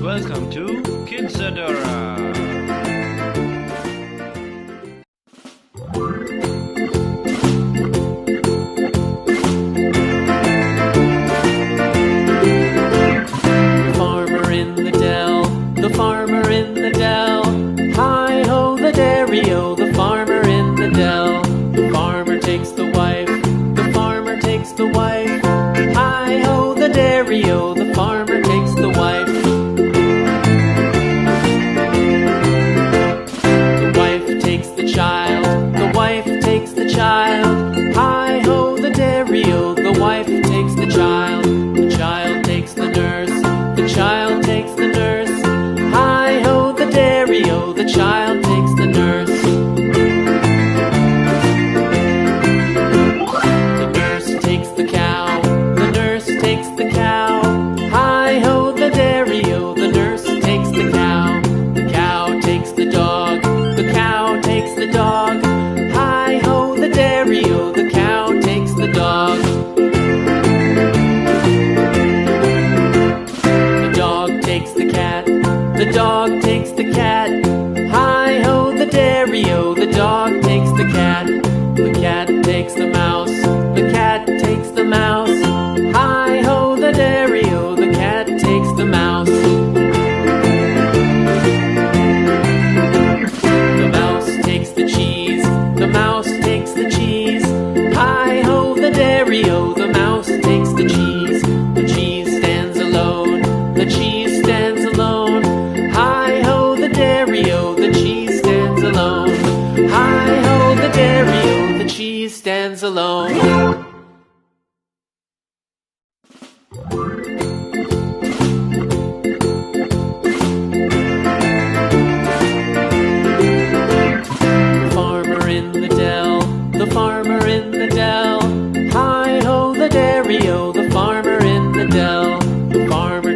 Welcome to Kidsadora. The farmer in the dell. Hi-ho, the dairy-o, the farmer in the dell. The farmer takes the wife, the farmer takes the wife. Hi-ho, the dairy-o, the farmer